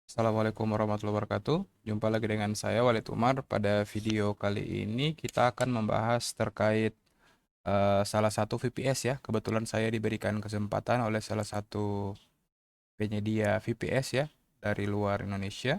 Assalamualaikum warahmatullahi wabarakatuh. Jumpa lagi dengan saya Walid Umar. Pada video kali ini kita akan membahas terkait salah satu VPS ya. Kebetulan saya diberikan kesempatan oleh salah satu penyedia VPS ya dari luar Indonesia.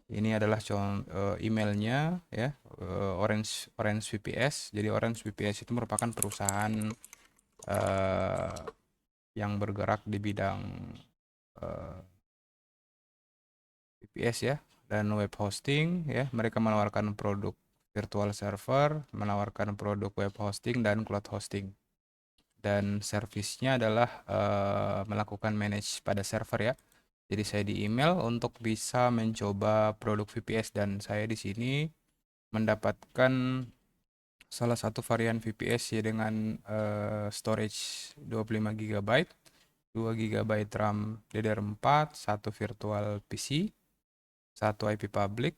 Ini adalah emailnya ya, Orange Orange VPS. Jadi Orange VPS itu merupakan perusahaan eh, yang bergerak di bidang eh, VPS ya dan web hosting ya. Mereka menawarkan produk virtual server, menawarkan produk web hosting dan cloud hosting. Dan servisnya adalah melakukan manage pada server ya. Jadi saya di email untuk bisa mencoba produk VPS dan saya di sini mendapatkan salah satu varian VPS ya dengan storage 25 GB, 2 GB RAM DDR4, satu virtual PC, satu IP public,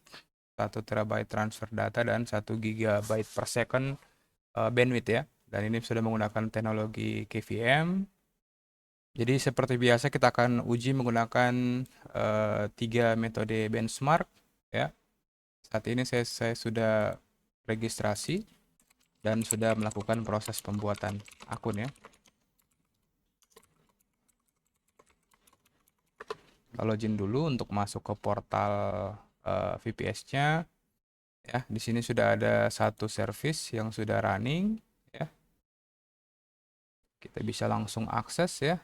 1 terabyte transfer data, dan 1 gigabyte per second bandwidth ya. Dan ini sudah menggunakan teknologi KVM. Jadi seperti biasa kita akan uji menggunakan 3 metode benchmark ya. Saat ini saya sudah registrasi dan sudah melakukan proses pembuatan akun ya. Kita login dulu untuk masuk ke portal VPS-nya. Ya, di sini sudah ada satu service yang sudah running ya. Kita bisa langsung akses ya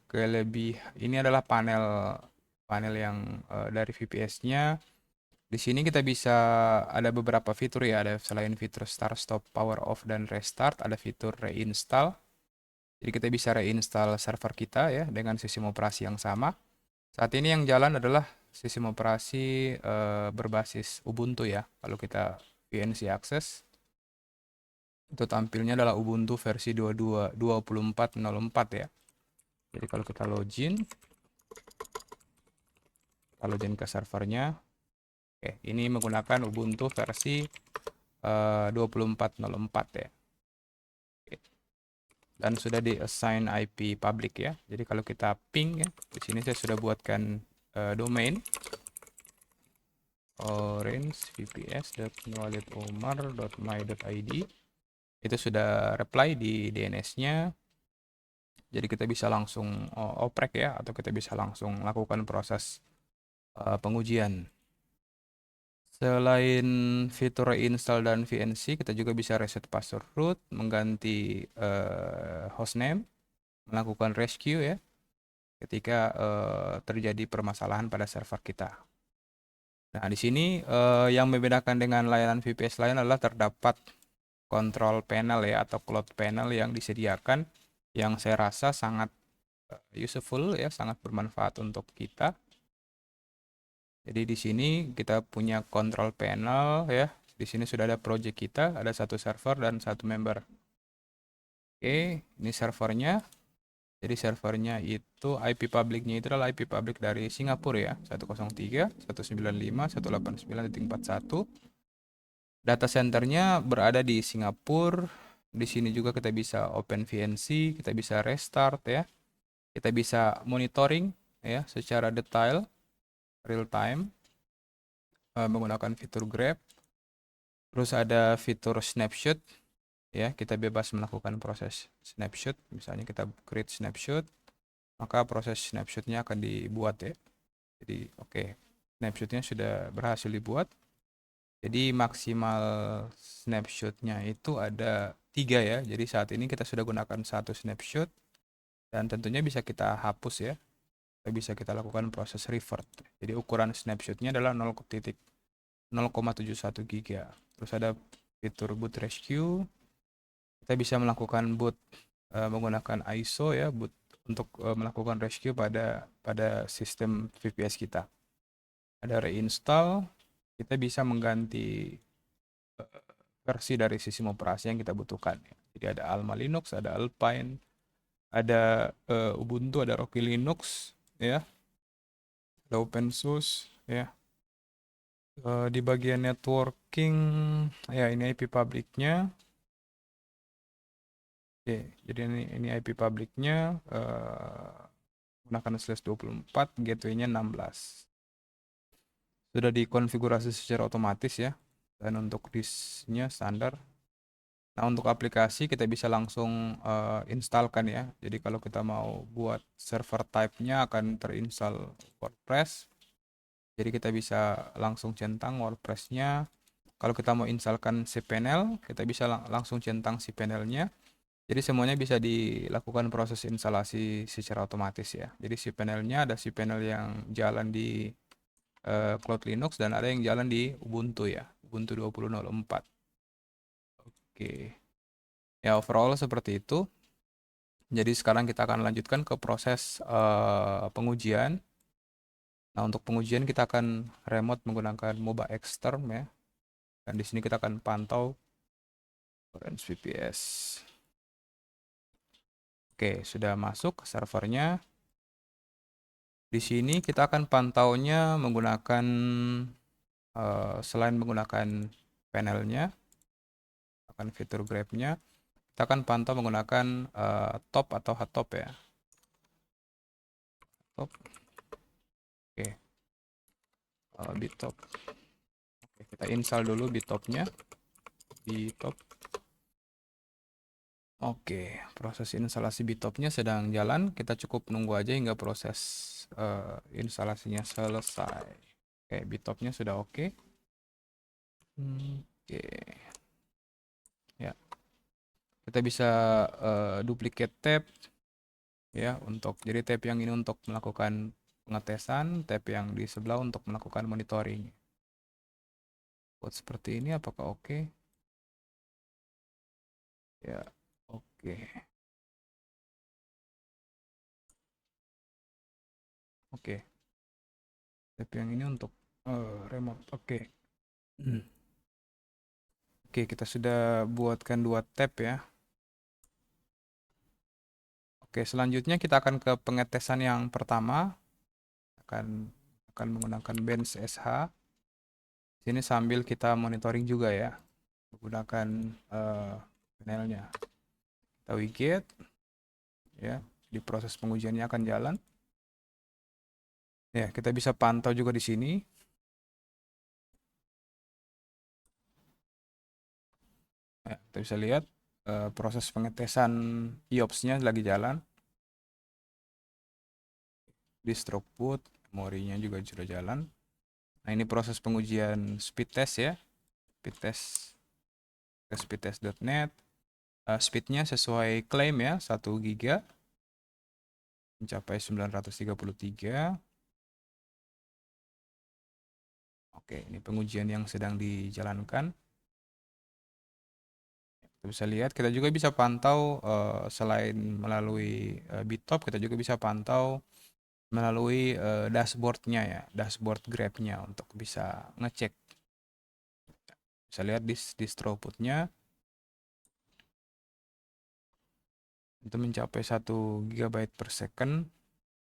ke lebih ini adalah panel panel yang dari VPS-nya. Di sini kita bisa ada beberapa fitur ya, ada selain fitur start, stop, power off dan restart, ada fitur reinstall. Jadi kita bisa reinstall server kita ya dengan sistem operasi yang sama. Saat ini yang jalan adalah sistem operasi berbasis Ubuntu ya. Kalau kita VNC akses itu tampilnya adalah Ubuntu versi 24.04 ya. Jadi kalau kita login ke servernya, oke, ini menggunakan Ubuntu versi 24.04 ya. Oke. Dan sudah di assign IP public ya. Jadi kalau kita ping ya, di sini saya sudah buatkan domain orangevps.walidumar.my.id. Itu sudah reply di DNS-nya. Jadi kita bisa langsung oprek ya, atau kita bisa langsung lakukan proses pengujian. Selain fitur reinstall dan VNC, kita juga bisa reset password root, mengganti hostname, melakukan rescue ya, ketika terjadi permasalahan pada server kita. Nah, di sini yang membedakan dengan layanan VPS lain adalah terdapat control panel ya, atau cloud panel yang disediakan, yang saya rasa sangat useful ya, sangat bermanfaat untuk kita. Jadi di sini kita punya control panel ya. Di sini sudah ada project kita, ada satu server dan satu member. Oke, ini servernya. Jadi servernya itu IP publicnya itu adalah IP public dari Singapura ya, 103.195.189.41. Data centernya berada di Singapura. Di sini juga kita bisa open VNC, kita bisa restart ya. Kita bisa monitoring ya secara detail real time menggunakan fitur Grab. Terus ada fitur snapshot ya, kita bebas melakukan proses snapshot. Misalnya kita create snapshot, maka proses snapshotnya akan dibuat ya. Jadi oke, snapshotnya sudah berhasil dibuat. Jadi maksimal snapshotnya itu ada 3 ya. Jadi saat ini kita sudah gunakan satu snapshot dan tentunya bisa kita hapus ya. Bisa kita lakukan proses revert. Jadi ukuran snapshotnya adalah 0,71 giga. Terus ada fitur boot rescue. Kita bisa melakukan boot menggunakan ISO ya, boot untuk melakukan rescue pada sistem VPS kita. Ada reinstall, kita bisa mengganti versi dari sistem operasi yang kita butuhkan. Jadi ada Alma Linux, ada Alpine, ada Ubuntu, ada Rocky Linux, ya, ada OpenSUSE, ya. Di bagian networking, ya ini IP publicnya. Oke, jadi ini IP publicnya menggunakan slash 24, gateway-nya 16. sudah dikonfigurasi secara otomatis ya. Dan untuk disknya standar. Nah, untuk aplikasi kita bisa langsung instalkan ya. Jadi kalau kita mau buat server type-nya akan terinstall WordPress. Jadi kita bisa langsung centang WordPress-nya. Kalau kita mau instalkan cPanel, kita bisa langsung centang cPanel-nya. Jadi semuanya bisa dilakukan proses instalasi secara otomatis ya. Jadi cPanel-nya ada cPanel yang jalan di Cloud Linux dan ada yang jalan di Ubuntu ya. Ubuntu 20.04. Oke. Ya overall seperti itu. Jadi sekarang kita akan lanjutkan ke proses pengujian. Nah, untuk pengujian kita akan remote menggunakan Moba Exterm ya. Dan di sini kita akan pantau Orange VPS. Oke, sudah masuk ke servernya. Di sini kita akan pantaunya menggunakan selain menggunakan panelnya, akan fitur grabnya, kita akan pantau menggunakan top atau hot ya. Top. Oke. Bittop. Oke, kita install dulu Bittopnya. Bittop. Oke, proses instalasi Bittopnya sedang jalan. Kita cukup nunggu aja hingga proses instalasinya selesai. Oke, Bittopnya sudah oke. Oke. Ya, kita bisa duplicate tab ya untuk jadi tab yang ini untuk melakukan pengetesan, tab yang di sebelah untuk melakukan monitoring. Buat seperti ini apakah oke? Ya, oke. Oke. Tab yang ini untuk remote. Oke. Oke, kita sudah buatkan dua tab ya. Oke, selanjutnya kita akan ke pengetesan yang pertama. Akan menggunakan bench SH. Sini sambil kita monitoring juga ya, menggunakan panelnya. Kita widget ya, di proses pengujiannya akan jalan. Ya, kita bisa pantau juga di sini. Ya, kita bisa lihat proses pengetesan IOPS-nya lagi jalan. Di throughput, memorinya juga sudah jalan. Nah, ini proses pengujian speed test ya. Speed test ke speedtest.net. Speednya sesuai klaim ya, 1 GB. Mencapai 933. Oke, ini pengujian yang sedang dijalankan. Kita bisa lihat, kita juga bisa pantau selain melalui Bittop, kita juga bisa pantau melalui dashboardnya ya, dashboard Grab-nya untuk bisa ngecek. Bisa lihat di throughput-nya itu mencapai 1 GB per second.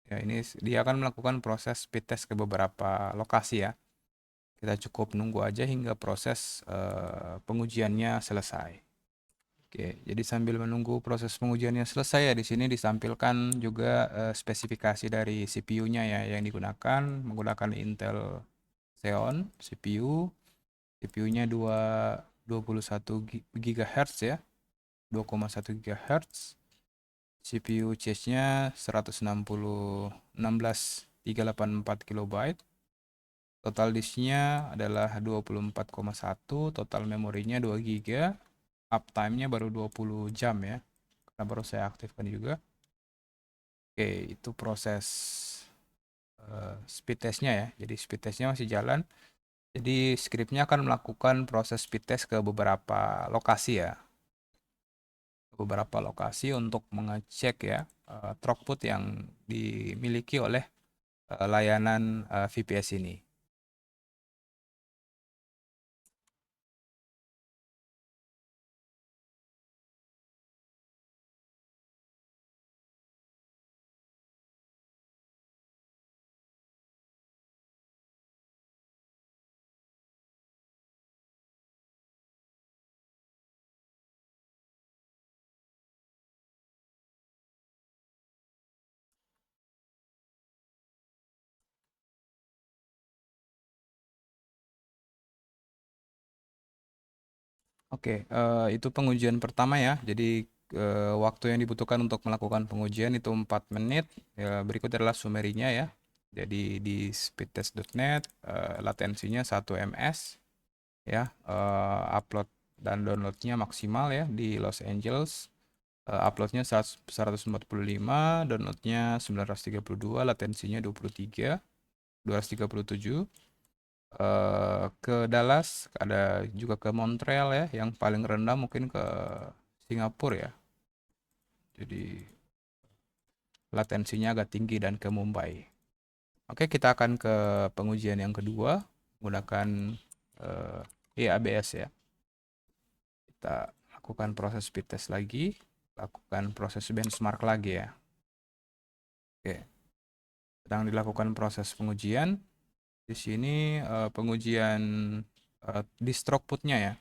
Ya, ini dia akan melakukan proses speed test ke beberapa lokasi ya. Kita cukup nunggu aja hingga proses pengujiannya selesai. Oke, jadi sambil menunggu proses pengujiannya selesai ya, di sini ditampilkan juga spesifikasi dari CPU-nya ya yang digunakan, menggunakan Intel Xeon CPU. CPU-nya 21 GHz ya, 2,1 GHz. CPU cache-nya 116 KB. Total disk-nya adalah 24,1, total memorinya 2 GB. Uptime-nya baru 20 jam ya, karena baru saya aktifkan juga. Oke, itu proses speed test-nya ya. Jadi speed test-nya masih jalan. Jadi script-nya akan melakukan proses speed test ke beberapa lokasi ya. Beberapa lokasi untuk mengecek ya throughput yang dimiliki oleh layanan VPS ini. Oke, itu pengujian pertama ya. Jadi waktu yang dibutuhkan untuk melakukan pengujian itu 4 menit. Ya, berikut adalah summary-nya ya. Jadi di speedtest.net latensinya 1 ms ya. Upload dan downloadnya maksimal ya di Los Angeles. Uploadnya 145, downloadnya 932, latensinya 237. Ke Dallas, ada juga ke Montreal ya, yang paling rendah mungkin ke Singapura ya. Jadi latensinya agak tinggi dan ke Mumbai. Oke, kita akan ke pengujian yang kedua menggunakan ABS ya. Kita lakukan proses speed test lagi, lakukan proses benchmark lagi ya. Oke, sedang dilakukan proses pengujian. Di sini pengujian disk throughput-nya ya.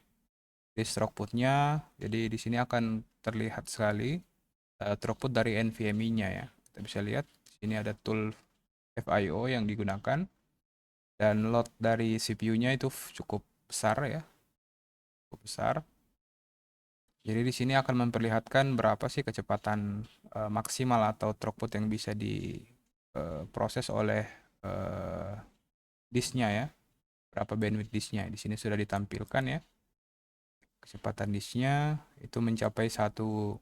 Disk throughput-nya, jadi di sini akan terlihat sekali throughput dari NVMe-nya ya. Kita bisa lihat di sini ada tool FIO yang digunakan dan load dari CPU-nya itu cukup besar ya. Cukup besar. Jadi di sini akan memperlihatkan berapa sih kecepatan maksimal atau throughput yang bisa diproses oleh disknya ya. Berapa bandwidth disknya. Di sini sudah ditampilkan ya. Kecepatan disknya itu mencapai 1,4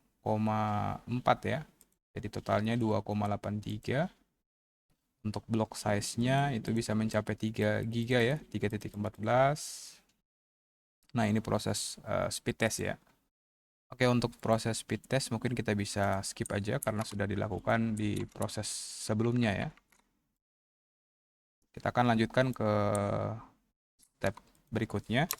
ya. Jadi totalnya 2,83. Untuk block size-nya itu bisa mencapai 3 GB ya, 3.14. Nah, ini proses speed test ya. Oke, untuk proses speed test mungkin kita bisa skip aja karena sudah dilakukan di proses sebelumnya ya. Kita akan lanjutkan ke step berikutnya.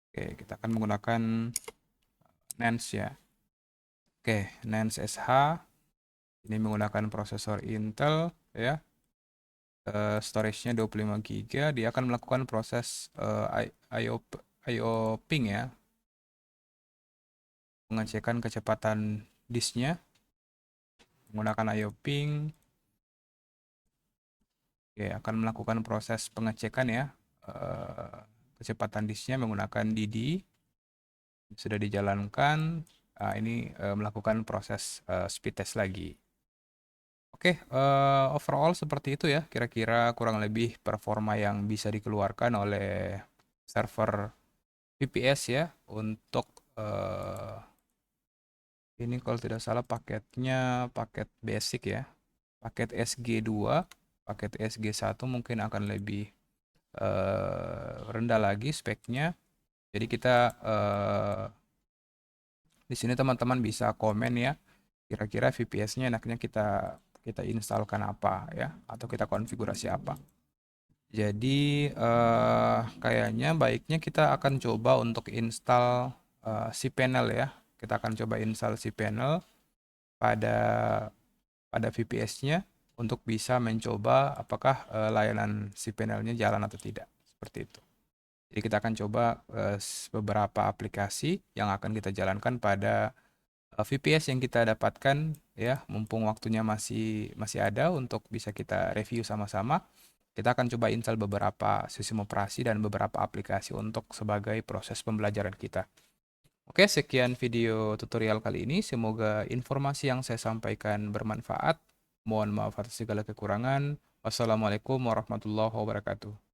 Oke, kita akan menggunakan NAND ya. Oke, NAND SH ini menggunakan prosesor Intel ya. Storage-nya 25 GB, dia akan melakukan proses IO ping ya. Pengecekan kecepatan disknya menggunakan IO ping. Oke, akan melakukan proses pengecekan ya. Kecepatan disknya menggunakan DD. Sudah dijalankan. Ini melakukan proses speed test lagi. Oke, overall seperti itu ya. Kira-kira kurang lebih performa yang bisa dikeluarkan oleh server VPS ya untuk ini kalau tidak salah paketnya paket basic ya. Paket SG2, paket SG1 mungkin akan lebih rendah lagi speknya. Jadi kita di sini teman-teman bisa komen ya. Kira-kira VPS-nya enaknya kita instalkan apa ya atau kita konfigurasi apa. Jadi kayaknya baiknya kita akan coba untuk install cPanel ya. Kita akan coba install cPanel pada VPS-nya untuk bisa mencoba apakah layanan cPanel-nya jalan atau tidak. Seperti itu. Jadi kita akan coba beberapa aplikasi yang akan kita jalankan pada VPS yang kita dapatkan ya, mumpung waktunya masih ada untuk bisa kita review sama-sama. Kita akan coba install beberapa sistem operasi dan beberapa aplikasi untuk sebagai proses pembelajaran kita. Oke, sekian video tutorial kali ini. Semoga informasi yang saya sampaikan bermanfaat. Mohon maaf atas segala kekurangan. Wassalamualaikum warahmatullahi wabarakatuh.